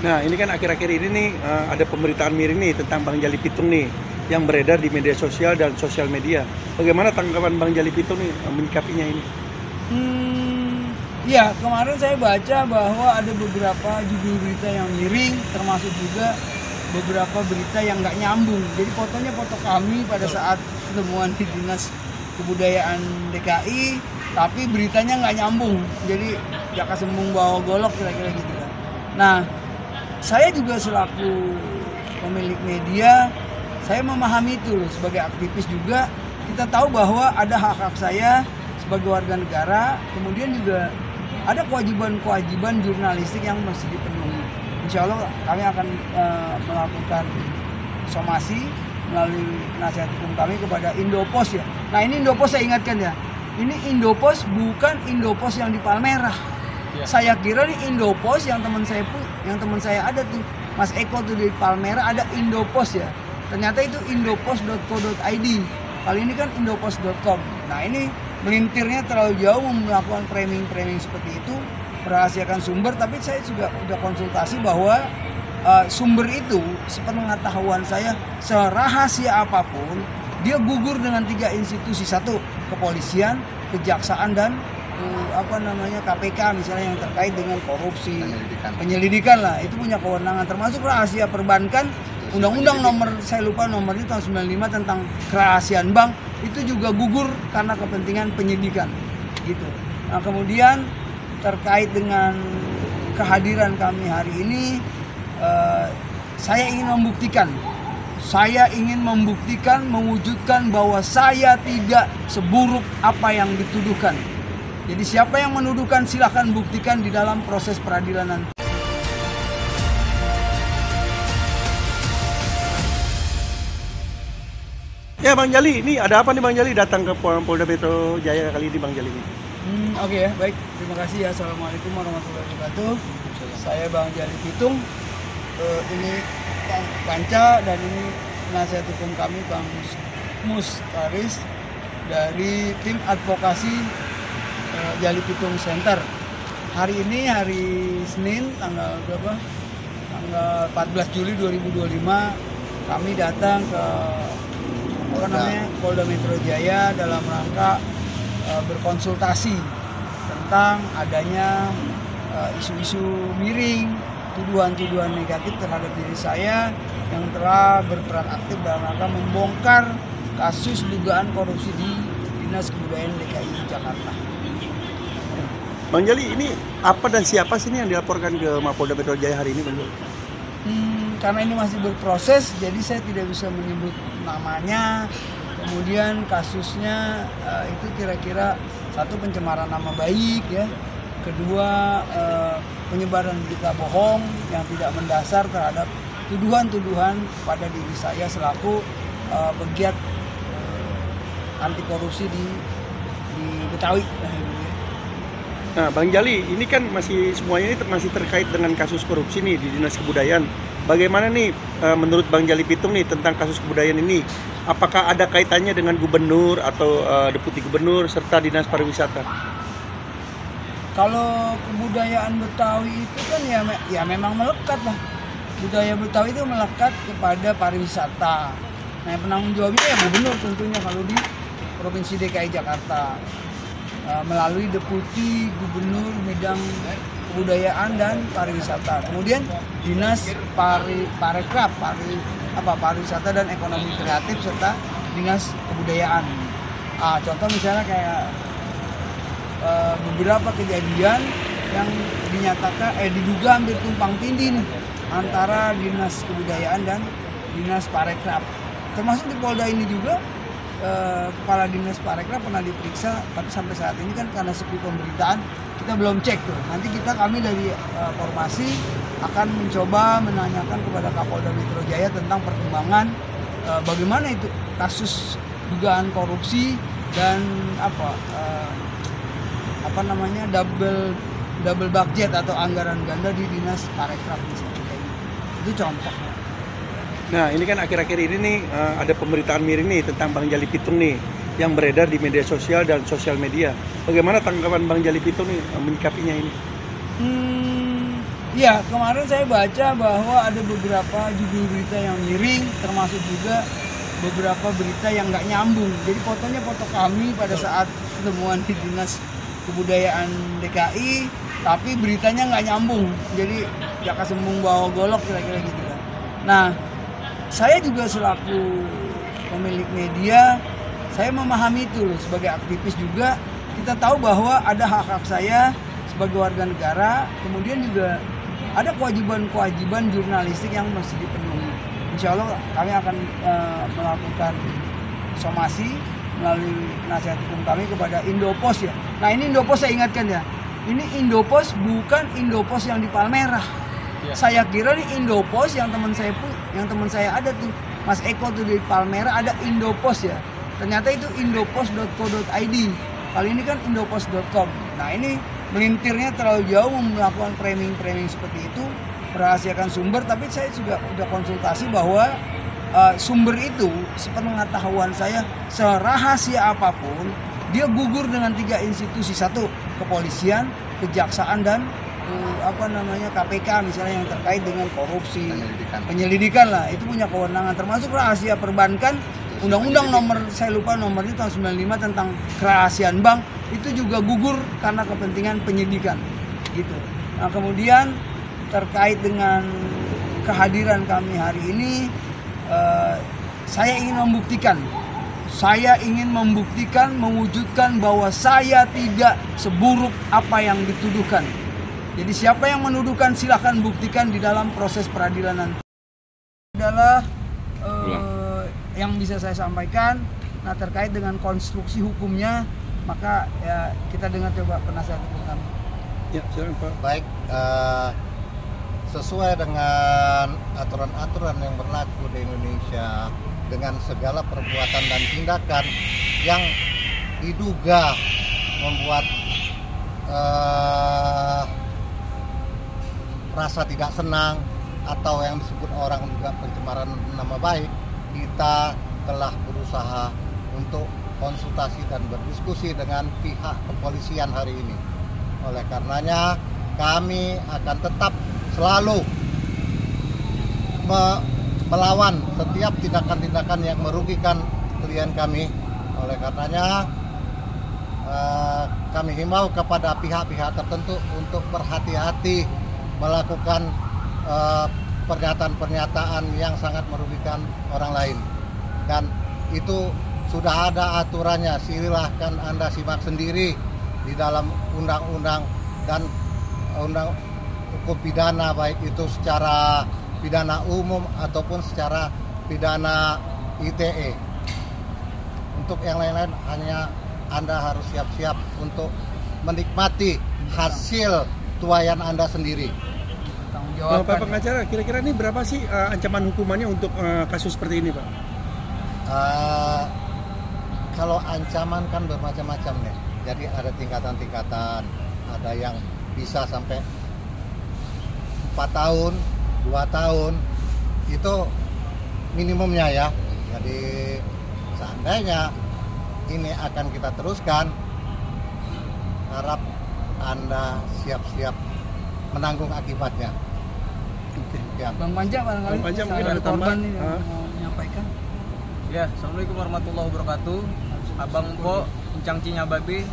Nah, ini kan akhir-akhir ini nih ada pemberitaan miring nih tentang Bang Jali Pitung nih yang beredar di media sosial dan sosial media. Bagaimana tanggapan Bang Jali Pitung nih menyikapinya ini? Ya, kemarin saya baca bahwa ada beberapa judul berita yang miring, termasuk juga beberapa berita yang nggak nyambung. Jadi fotonya foto kami pada saat pertemuan di Dinas Kebudayaan DKI, tapi beritanya nggak nyambung. Jadi jaka sembung bawa golok kira-kira gitu lah. Nah, saya juga selaku pemilik media, saya memahami itu loh, sebagai aktivis juga. Kita tahu bahwa ada hak-hak saya sebagai warga negara, kemudian juga ada kewajiban-kewajiban jurnalistik yang mesti dipenuhi. Insya Allah kami akan melakukan somasi melalui penasihat hukum kami kepada Indopos ya. Nah, ini Indopos saya ingatkan ya. Ini Indopos bukan Indopos yang di Palmerah. Ya. Saya kira ini Indopos yang teman saya ada tuh, Mas Eko tuh di Palmerah ada Indopos ya. Ternyata itu indopos.co.id. Kali ini kan indopos.com. Nah, ini melintirnya terlalu jauh melakukan framing seperti itu, merahasiakan sumber, tapi saya juga sudah konsultasi bahwa sumber itu sepengetahuan saya serahasia apapun dia gugur dengan 3 institusi, satu kepolisian, kejaksaan dan KPK misalnya yang terkait dengan korupsi, penyelidikan lah, itu punya kewenangan, termasuk rahasia perbankan. Undang-undang saya lupa nomornya tahun 95 tentang kerahasiaan bank itu juga gugur karena kepentingan penyidikan gitu. Nah, kemudian terkait dengan kehadiran kami hari ini, saya ingin membuktikan, mewujudkan bahwa saya tidak seburuk apa yang dituduhkan. Jadi siapa yang menuduhkan silahkan buktikan di dalam proses peradilan nanti. Ya Bang Jali, ini ada apa nih Bang Jali datang ke Polda Metro Jaya kali ini Bang Jali ini? Oke ya, baik. Terima kasih ya. Assalamualaikum warahmatullahi wabarakatuh. Saya Bang Jali Pitung. Ini Bang Panca dan ini penasihat hukum kami Bang Mustaris dari tim advokasi Jali Pitung Center. Hari ini hari Senin tanggal berapa? Tanggal 14 Juli 2025 kami datang ke Polda Metro Jaya dalam rangka berkonsultasi tentang adanya isu-isu miring, tuduhan-tuduhan negatif terhadap diri saya yang telah berperan aktif dalam rangka membongkar kasus dugaan korupsi di Dinas Kebudayaan DKI Jakarta. Bang Jali, ini apa dan siapa sih ini yang dilaporkan ke Mapolda Metro Jaya hari ini Bang Jali? Karena ini masih berproses, jadi saya tidak bisa menyebut namanya. Kemudian kasusnya itu kira-kira satu pencemaran nama baik ya, kedua penyebaran berita bohong yang tidak mendasar terhadap tuduhan-tuduhan pada diri saya selaku pegiat anti korupsi di Betawi. Nah Bang Jali, ini kan semuanya ini masih terkait dengan kasus korupsi nih di Dinas Kebudayaan. Bagaimana nih menurut Bang Jali Pitung nih tentang kasus kebudayaan ini? Apakah ada kaitannya dengan gubernur atau deputi gubernur serta Dinas Pariwisata? Kalau kebudayaan Betawi itu kan ya memang melekat lah. Budaya Betawi itu melekat kepada pariwisata. Nah, yang penanggung jawabnya ya gubernur tentunya kalau di Provinsi DKI Jakarta. Melalui deputi gubernur bidang kebudayaan dan pariwisata. Kemudian Dinas Pariwisata dan Ekonomi Kreatif serta Dinas Kebudayaan. Contoh misalnya kayak beberapa kejadian yang diduga hampir tumpang tindih nih antara Dinas Kebudayaan dan Dinas Parekraf. Termasuk di Polda ini juga Kepala Dinas Parekraf pernah diperiksa, tapi sampai saat ini kan karena sepi pemberitaan kita belum cek tuh. Nanti kami dari Formasi akan mencoba menanyakan kepada Kapolda Metro Jaya tentang perkembangan bagaimana itu kasus dugaan korupsi dan double budget atau anggaran ganda di Dinas Parekraf misalnya kayak gitu. Itu contohnya. Nah ini kan akhir-akhir ini nih ada pemberitaan miring nih tentang Bang Jali Pitung nih yang beredar di media sosial dan sosial media. Bagaimana tanggapan Bang Jali Pitung nih menyikapinya ini? Iya, kemarin saya baca bahwa ada beberapa judul berita yang miring, termasuk juga beberapa berita yang nggak nyambung. Jadi fotonya foto kami pada saat pertemuan di Dinas Kebudayaan DKI, tapi beritanya nggak nyambung. Jadi jaka sembung bawa golok kira-kira gitu kan. Nah, saya juga selaku pemilik media, saya memahami itu loh, sebagai aktivis juga. Kita tahu bahwa ada hak-hak saya sebagai warga negara, kemudian juga ada kewajiban-kewajiban jurnalistik yang mesti dipenuhi. Insya Allah kami akan melakukan somasi melalui penasihat hukum kami kepada Indopos ya. Nah ini Indopos saya ingatkan ya, ini Indopos bukan Indopos yang di Palmerah. Ya. Saya kira ini Indopos yang teman saya ada tuh, Mas Eko tuh di Palmerah ada Indopos ya. Ternyata itu indopos.co.id. Kali ini kan indopos.com. Nah ini melintirnya terlalu jauh, melakukan framing seperti itu, merahasiakan sumber. Tapi saya juga sudah konsultasi bahwa sumber itu sepengetahuan saya, serahasia apapun, dia gugur dengan 3 institusi. 1, kepolisian, kejaksaan, dan KPK misalnya yang terkait dengan korupsi, penyelidikan lah, itu punya kewenangan. Termasuk rahasia perbankan, undang-undang saya lupa nomornya tahun 95 tentang kerahasiaan bank, itu juga gugur karena kepentingan penyidikan gitu. Nah kemudian terkait dengan kehadiran kami hari ini, saya ingin membuktikan, mewujudkan bahwa saya tidak seburuk apa yang dituduhkan. Jadi siapa yang menuduhkan silahkan buktikan di dalam proses peradilan nanti. Adalah yang bisa saya sampaikan. Nah terkait dengan konstruksi hukumnya, maka ya kita dengar coba penasihat hukum kami. Ya, silakan Pak. Baik, sesuai dengan aturan-aturan yang berlaku di Indonesia, dengan segala perbuatan dan tindakan yang diduga membuat rasa tidak senang atau yang disebut orang juga pencemaran nama baik, kita telah berusaha untuk konsultasi dan berdiskusi dengan pihak kepolisian hari ini. Oleh karenanya kami akan tetap selalu melawan setiap tindakan-tindakan yang merugikan klien kami. Oleh karenanya kami himbau kepada pihak-pihak tertentu untuk berhati-hati melakukan pernyataan-pernyataan yang sangat merugikan orang lain. Dan itu sudah ada aturannya, silahkan Anda simak sendiri di dalam undang-undang dan undang hukum pidana, baik itu secara pidana umum ataupun secara pidana ITE. Untuk yang lain-lain hanya Anda harus siap-siap untuk menikmati hasil tuayan Anda sendiri. Pak pengacara, kira-kira ini berapa sih ancaman hukumannya untuk kasus seperti ini, Pak? Kalau ancaman kan bermacam-macam nih. Jadi ada tingkatan-tingkatan, ada yang bisa sampai 4 tahun, 2 tahun, itu minimumnya ya. Jadi seandainya ini akan kita teruskan, harap Anda siap-siap menanggung akibatnya. Ya. Bang Panja barangkali mungkin ada tambahan mau menyampaikan. Ya, assalamualaikum warahmatullahi wabarakatuh. Abang Po, Encang Cinya Babi.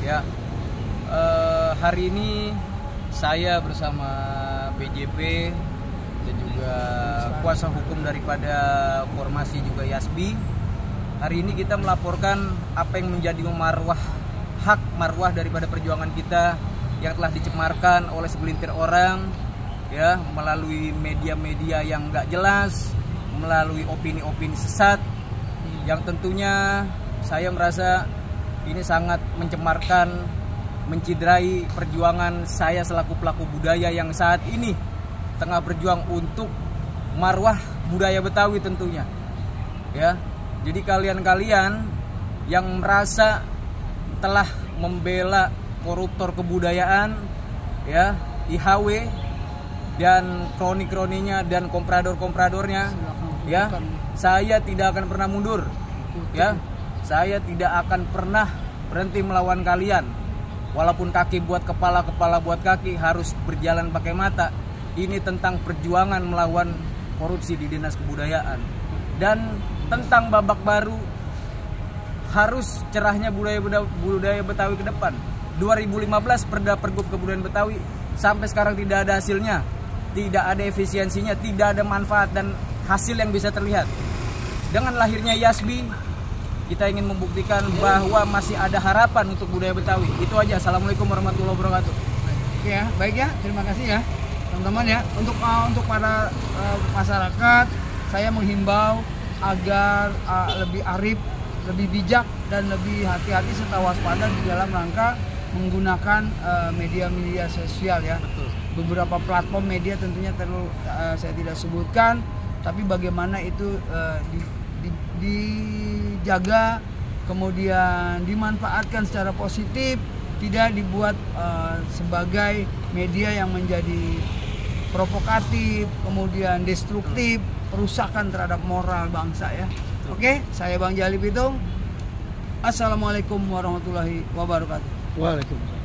Ya, hari ini saya bersama BJP dan juga kuasa hukum daripada formasi juga Yasbi. Hari ini kita melaporkan apa yang menjadi hak marwah daripada perjuangan kita yang telah dicemarkan oleh segelintir orang, ya, melalui media-media yang nggak jelas, melalui opini-opini sesat, yang tentunya saya merasa ini sangat mencemarkan, menciderai perjuangan saya selaku pelaku budaya yang saat ini tengah berjuang untuk marwah budaya Betawi tentunya. Ya, jadi kalian-kalian yang merasa telah membela koruptor kebudayaan, ya, IHW dan kroni-kroninya dan komprador-kompradornya, ya, saya tidak akan pernah mundur, ya, saya tidak akan pernah berhenti melawan kalian, Walaupun kaki buat kepala, kepala buat kaki, harus berjalan pakai mata. Ini tentang perjuangan melawan korupsi di Dinas Kebudayaan. Dan tentang babak baru, harus cerahnya budaya Betawi ke depan. 2015 Perda Pergub Kebudayaan Betawi sampai sekarang tidak ada hasilnya, tidak ada efisiensinya, tidak ada manfaat dan hasil yang bisa terlihat. Dengan lahirnya YASBI, kita ingin membuktikan bahwa masih ada harapan untuk budaya Betawi. Itu aja. Assalamualaikum warahmatullahi wabarakatuh. Oke ya, baik ya, terima kasih ya teman-teman ya. Untuk para masyarakat, saya menghimbau agar lebih arif, lebih bijak dan lebih hati-hati serta waspada di dalam rangka menggunakan media-media sosial ya. Betul. Beberapa platform media tentunya saya tidak sebutkan, tapi bagaimana itu dijaga, kemudian dimanfaatkan secara positif, tidak dibuat sebagai media yang menjadi provokatif, kemudian destruktif, perusakan terhadap moral bangsa ya. Oke, saya Bang Jali Pitung. Assalamualaikum warahmatullahi wabarakatuh. Waalaikumsalam.